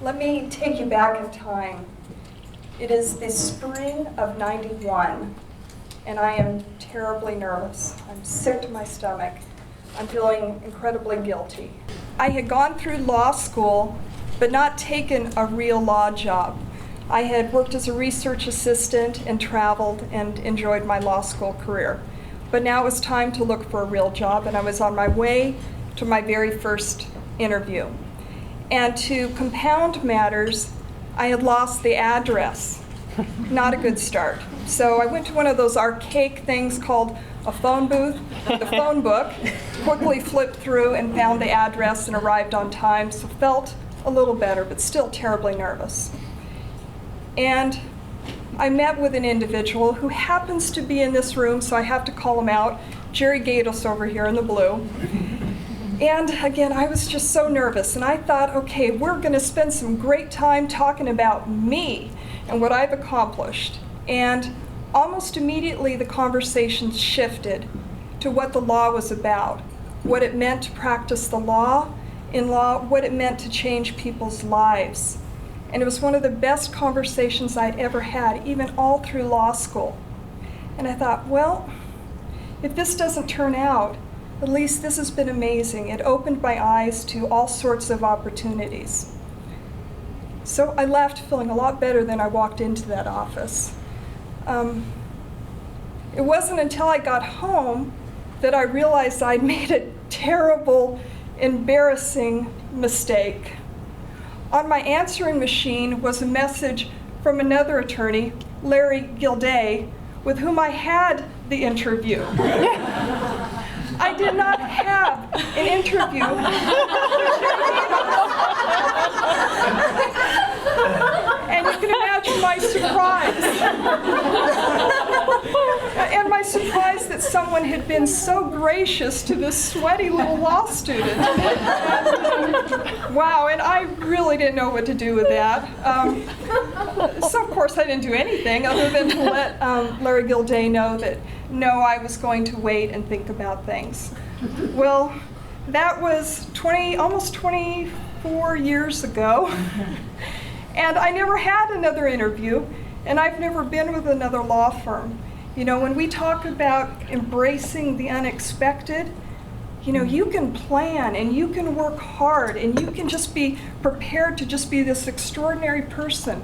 Let me take you back in time. It is the spring of '91, and I am terribly nervous. I'm sick to my stomach. I'm feeling incredibly guilty. I had gone through law school, but not taken a real law job. I had worked as a research assistant and traveled and enjoyed my law school career. But now it was time to look for a real job, and I was on my way to my very first interview. And to compound matters, I had lost the address. Not a good start. So I went to one of those archaic things called a phone booth, the phone book, quickly flipped through and found the address and arrived on time, so felt a little better, but still terribly nervous. And I met with an individual who happens to be in this room, so I have to call him out, Jerry Gaydos over here in the blue. And again, I was just so nervous, and I thought, okay, we're going to spend some great time talking about me and what I've accomplished. And almost immediately the conversation shifted to what the law was about, what it meant to practice the law in law, what it meant to change people's lives. And it was one of the best conversations I'd ever had, even all through law school. And I thought, well, if this doesn't turn out, at least this has been amazing. It opened my eyes to all sorts of opportunities. So I left feeling a lot better than I walked into that office. It wasn't until I got home that I realized I'd made a terrible, embarrassing mistake. On my answering machine was a message from another attorney, Larry Gilday, with whom I had the interview. I did not have an interview. And you can imagine my surprise. And my surprise that someone had been so gracious to this sweaty little law student. Wow, and I really didn't know what to do with that. So of course I didn't do anything other than to let Larry Gilday know that no, I was going to wait and think about things. Well, that was almost 24 years ago. And I never had another interview, and I've never been with another law firm. You know, when we talk about embracing the unexpected, you know, you can plan and you can work hard and you can just be prepared to just be this extraordinary person.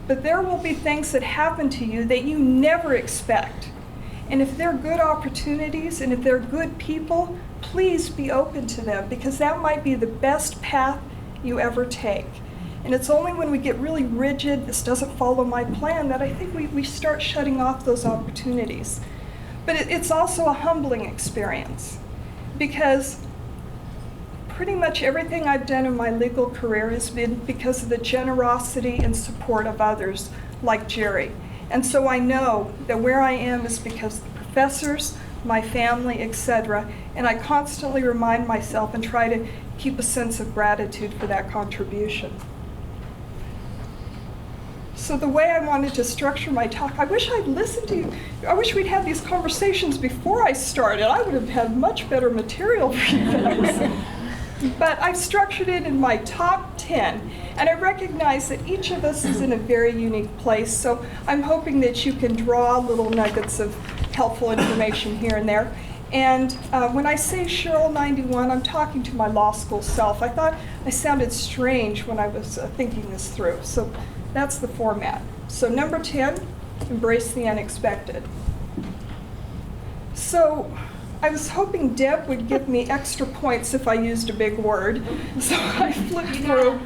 But there will be things that happen to you that you never expect. And if they're good opportunities and if they're good people, please be open to them, because that might be the best path you ever take. And it's only when we get really rigid, this doesn't follow my plan, that I think we start shutting off those opportunities. But it's also a humbling experience, because pretty much everything I've done in my legal career has been because of the generosity and support of others like Jerry. And so I know that where I am is because of the professors, my family, etc. And I constantly remind myself and try to keep a sense of gratitude for that contribution. So the way I wanted to structure my talk, I wish I'd listened to you. I wish we'd had these conversations before I started. I would have had much better material for you guys. But I've structured it in my top 10, and I recognize that each of us is in a very unique place, so I'm hoping that you can draw little nuggets of helpful information here and there. And when I say Sheryl 91, I'm talking to my law school self. I thought I sounded strange when I was thinking this through, so that's the format. So number 10, embrace the unexpected. So I was hoping Deb would give me extra points if I used a big word, so I flipped through.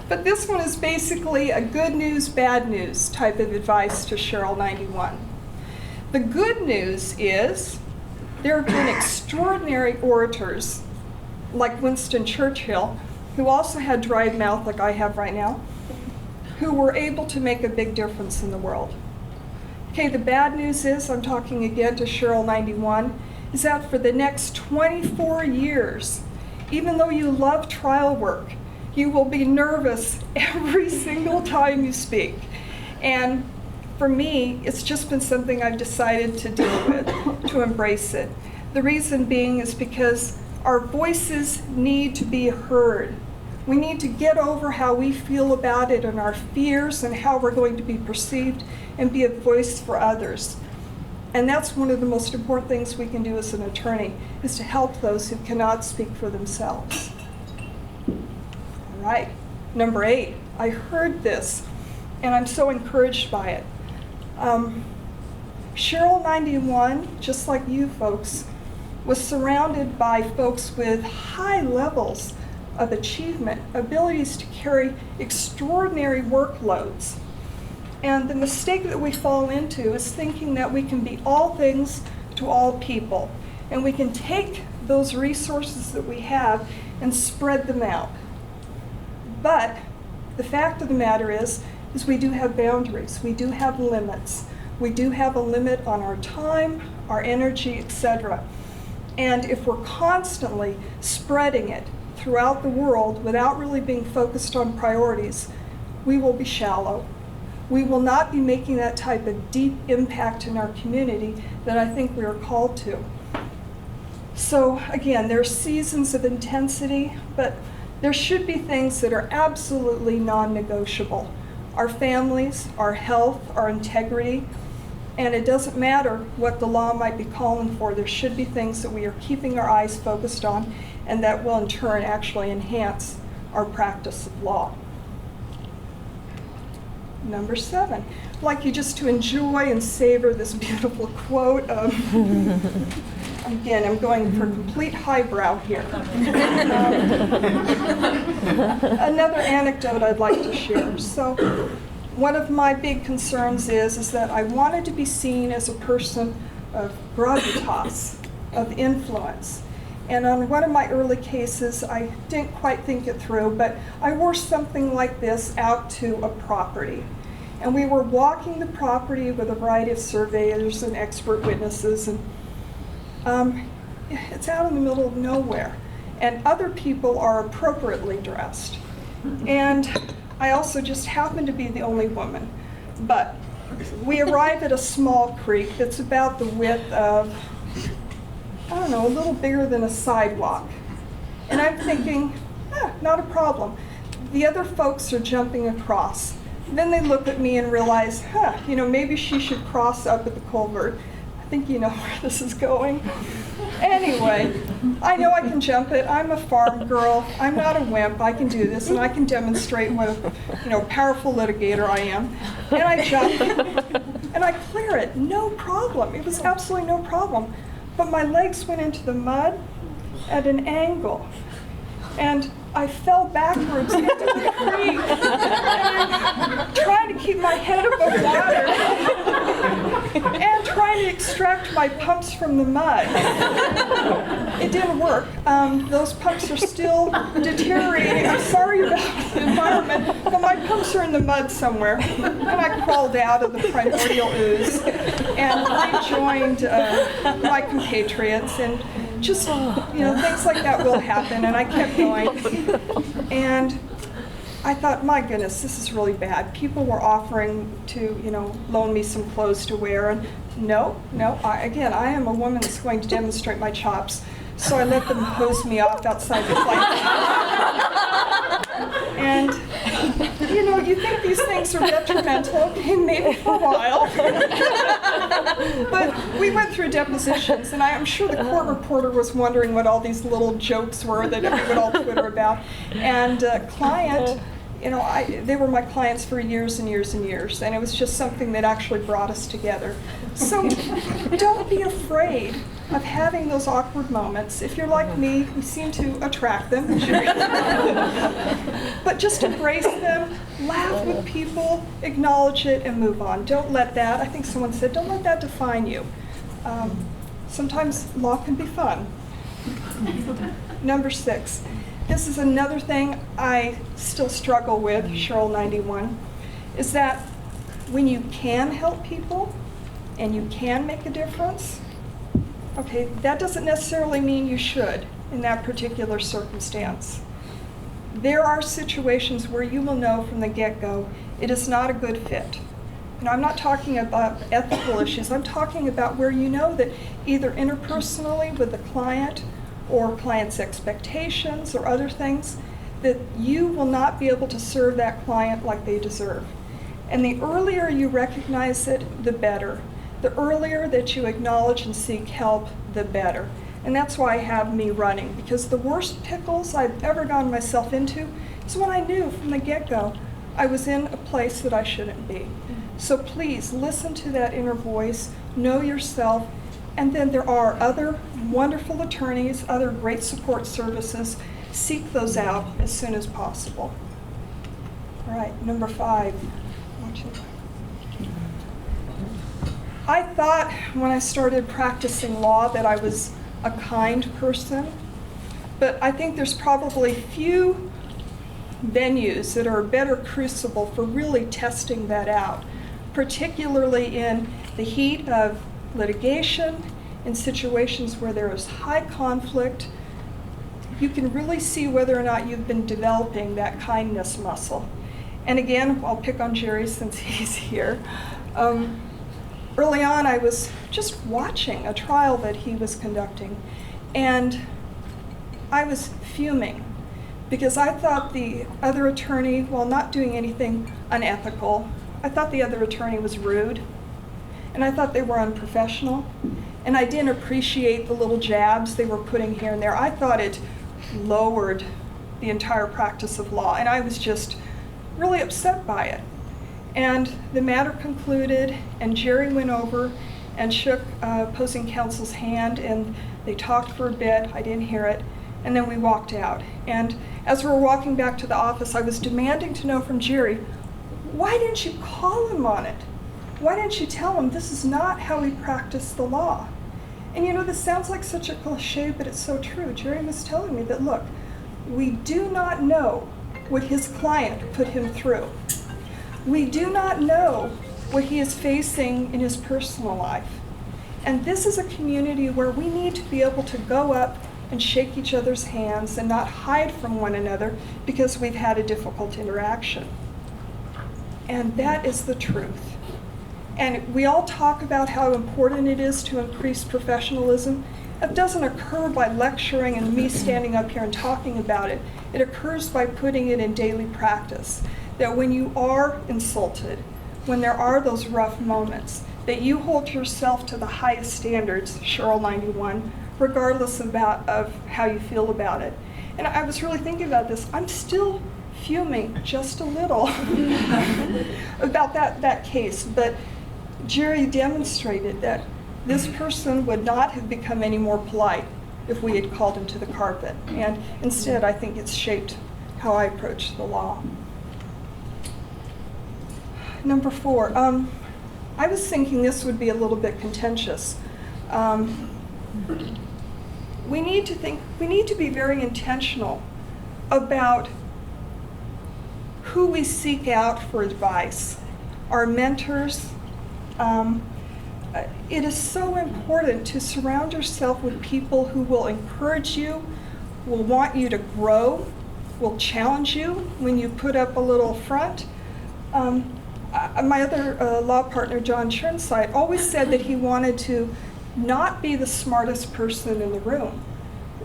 But this one is basically a good news, bad news type of advice to Sheryl 91. The good news is there have been extraordinary orators like Winston Churchill, who also had dried mouth like I have right now, who were able to make a big difference in the world. Okay, the bad news is, I'm talking again to Sheryl 91, is that for the next 24 years, even though you love trial work, you will be nervous every single time you speak. And for me, it's just been something I've decided to deal with, to embrace it. The reason being is because our voices need to be heard. We need to get over how we feel about it and our fears and how we're going to be perceived and be a voice for others. And that's one of the most important things we can do as an attorney, is to help those who cannot speak for themselves. All right, number 8, I heard this, and I'm so encouraged by it. Sheryl 91, just like you folks, was surrounded by folks with high levels of achievement, abilities to carry extraordinary workloads. And the mistake that we fall into is thinking that we can be all things to all people, and we can take those resources that we have and spread them out. But the fact of the matter is we do have boundaries, we do have limits. We do have a limit on our time, our energy, etc. And if we're constantly spreading it throughout the world without really being focused on priorities, we will be shallow. We will not be making that type of deep impact in our community that I think we are called to. So again, there are seasons of intensity, but there should be things that are absolutely non-negotiable. Our families, our health, our integrity, and it doesn't matter what the law might be calling for. There should be things that we are keeping our eyes focused on, and that will in turn actually enhance our practice of law. Number 7, I'd like you just to enjoy and savor this beautiful quote. Again, I'm going for complete highbrow here. Another anecdote I'd like to share. So, one of my big concerns is that I wanted to be seen as a person of gravitas, of influence. And on one of my early cases, I didn't quite think it through, but I wore something like this out to a property. And we were walking the property with a variety of surveyors and expert witnesses, and it's out in the middle of nowhere. And other people are appropriately dressed. And I also just happen to be the only woman. But we arrive at a small creek that's about the width of, I don't know, a little bigger than a sidewalk. And I'm thinking, not a problem. The other folks are jumping across. Then they look at me and realize, maybe she should cross up at the culvert. I think you know where this is going. Anyway, I know I can jump it. I'm a farm girl. I'm not a wimp. I can do this, and I can demonstrate what a powerful litigator I am. And I jump, and I clear it. No problem. It was absolutely no problem. But my legs went into the mud at an angle, and I fell backwards into the creek, trying to keep my head above water and trying to extract my pumps from the mud. It didn't work. Those pumps are still deteriorating. I'm sorry about the environment, but my pumps are in the mud somewhere. And I crawled out of the primordial ooze and rejoined my compatriots, and just, things like that will happen, and I kept going. And I thought, my goodness, this is really bad. People were offering to, loan me some clothes to wear, and no, I am a woman that's going to demonstrate my chops. So I let them hose me off outside the flight. And, you think these things are detrimental, okay, maybe for a while. But we went through depositions, and I'm sure the court reporter was wondering what all these little jokes were that we would all Twitter about. And client, they were my clients for years and years and years, and it was just something that actually brought us together. So don't be afraid of having those awkward moments. If you're like me, you seem to attract them. But just embrace them, laugh with people, acknowledge it, and move on. Don't let that, I think someone said, don't let that define you. Sometimes law can be fun. Number 6. This is another thing I still struggle with, Sheryl 91, is that when you can help people and you can make a difference, okay, that doesn't necessarily mean you should in that particular circumstance. There are situations where you will know from the get-go it is not a good fit. And I'm not talking about ethical issues. I'm talking about where you know that either interpersonally with the client or client's expectations or other things, that you will not be able to serve that client like they deserve. And the earlier you recognize it, the better. The earlier that you acknowledge and seek help, the better. And that's why I have me running, because the worst pickles I've ever gotten myself into is when I knew from the get-go I was in a place that I shouldn't be. So please listen to that inner voice, know yourself, and then there are other wonderful attorneys, other great support services. Seek those out as soon as possible. All right, number 5. I thought when I started practicing law that I was a kind person, but I think there's probably few venues that are a better crucible for really testing that out, particularly in the heat of litigation, in situations where there is high conflict. You can really see whether or not you've been developing that kindness muscle. And again, I'll pick on Jerry since he's here. Early on, I was just watching a trial that he was conducting, and I was fuming because I thought the other attorney, while not doing anything unethical, I thought the other attorney was rude, and I thought they were unprofessional, and I didn't appreciate the little jabs they were putting here and there. I thought it lowered the entire practice of law, and I was just really upset by it. And the matter concluded, and Jerry went over and shook opposing counsel's hand, and they talked for a bit. I didn't hear it, and then we walked out. And as we were walking back to the office, I was demanding to know from Jerry, why didn't you call him on it? Why didn't you tell him this is not how we practice the law? And you know, this sounds like such a cliche, but it's so true. Jerry was telling me that, look, we do not know what his client put him through. We do not know what he is facing in his personal life. And this is a community where we need to be able to go up and shake each other's hands and not hide from one another because we've had a difficult interaction. And that is the truth. And we all talk about how important it is to increase professionalism. It doesn't occur by lecturing and me standing up here and talking about it. It occurs by putting it in daily practice. That when you are insulted, when there are those rough moments, that you hold yourself to the highest standards, Sheryl 91, regardless of how you feel about it. And I was really thinking about this. I'm still fuming just a little about that case, but Jerry demonstrated that this person would not have become any more polite if we had called him to the carpet. And instead, I think it's shaped how I approach the law. Number 4, I was thinking this would be a little bit contentious. We need to be very intentional about who we seek out for advice. Our mentors. It is so important to surround yourself with people who will encourage you, will want you to grow, will challenge you when you put up a little front. My other law partner, John Churnside, always said that he wanted to not be the smartest person in the room.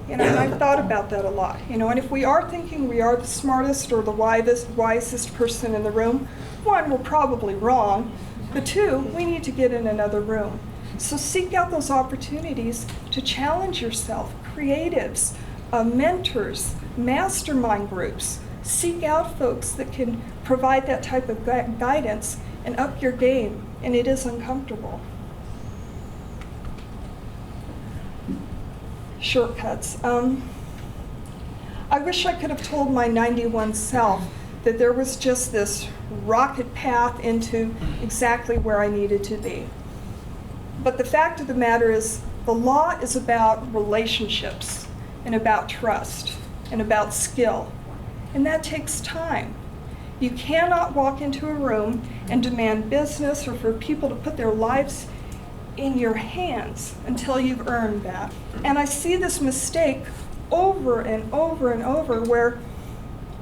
You know, and I've thought about that a lot. You know, and if we are thinking we are the smartest or the wisest person in the room, 1, we're probably wrong, but 2, we need to get in another room. So seek out those opportunities to challenge yourself. Creatives, mentors, mastermind groups. Seek out folks that can provide that type of guidance and up your game, and it is uncomfortable. Shortcuts. I wish I could have told my 91 self that there was just this rocket path into exactly where I needed to be. But the fact of the matter is, the law is about relationships and about trust and about skill. And that takes time. You cannot walk into a room and demand business or for people to put their lives in your hands until you've earned that. And I see this mistake over and over and over where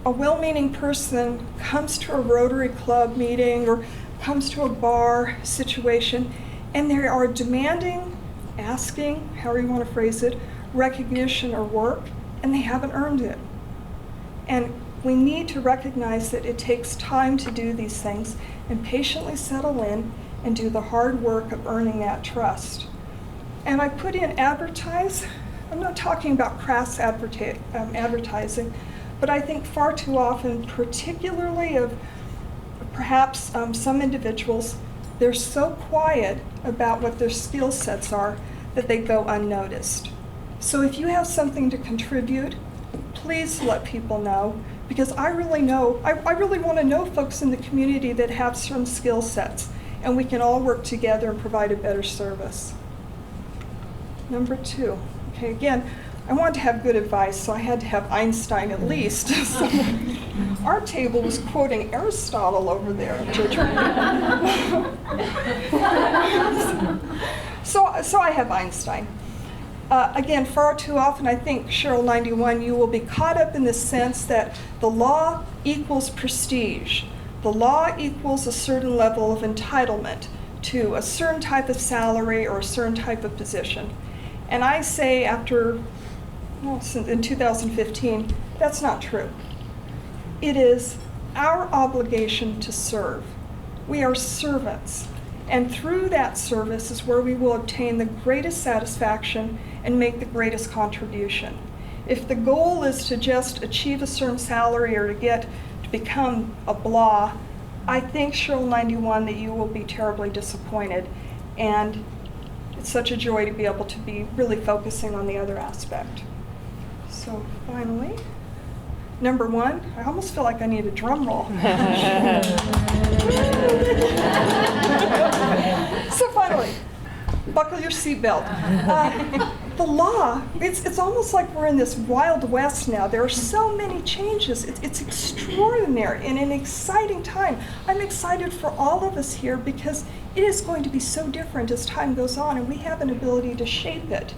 a well-meaning person comes to a Rotary Club meeting or comes to a bar situation and they are demanding, asking, however you want to phrase it, recognition or work, and they haven't earned it. And We need to recognize that it takes time to do these things and patiently settle in and do the hard work of earning that trust. And I put in advertise. I'm not talking about crass advertising, but I think far too often, particularly of perhaps some individuals, they're so quiet about what their skill sets are that they go unnoticed. So if you have something to contribute, please let people know, because I really want to know folks in the community that have certain skill sets, and we can all work together and provide a better service. Number 2, okay, again, I wanted to have good advice, so I had to have Einstein at least. So our table was quoting Aristotle over there. So I have Einstein. Again, far too often, I think, Sheryl 91, you will be caught up in the sense that the law equals prestige. The law equals a certain level of entitlement to a certain type of salary or a certain type of position. And I say in 2015, that's not true. It is our obligation to serve. We are servants. And through that service is where we will obtain the greatest satisfaction and make the greatest contribution. If the goal is to just achieve a certain salary or to become a blah, I think, Sheryl 91, that you will be terribly disappointed. And it's such a joy to be able to be really focusing on the other aspect. So finally, number 1, I almost feel like I need a drum roll. So finally, buckle your seatbelt. The law, it's almost like we're in this Wild West now. There are so many changes. It's extraordinary and an exciting time. I'm excited for all of us here because it is going to be so different as time goes on, and we have an ability to shape it.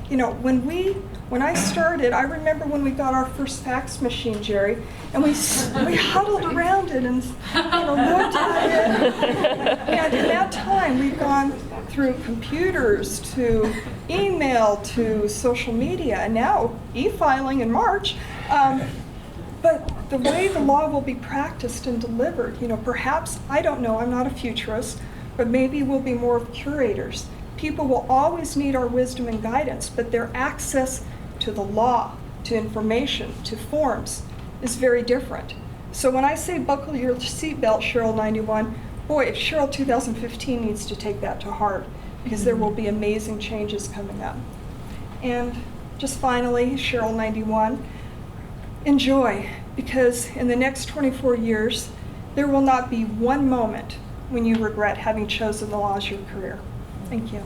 You know, when I started, I remember when we got our first fax machine, Jerry, and we huddled around it and looked at it. And in that time, we've gone through computers to email to social media, and now e-filing in March. But the way the law will be practiced and delivered, perhaps, I don't know, I'm not a futurist, but maybe we'll be more of curators. People will always need our wisdom and guidance, but their access to the law, to information, to forms is very different. So when I say buckle your seatbelt, Sheryl 91, boy, Sheryl 2015 needs to take that to heart, because there will be amazing changes coming up. And just finally, Sheryl 91, enjoy, because in the next 24 years, there will not be one moment when you regret having chosen the law as your career. Thank you.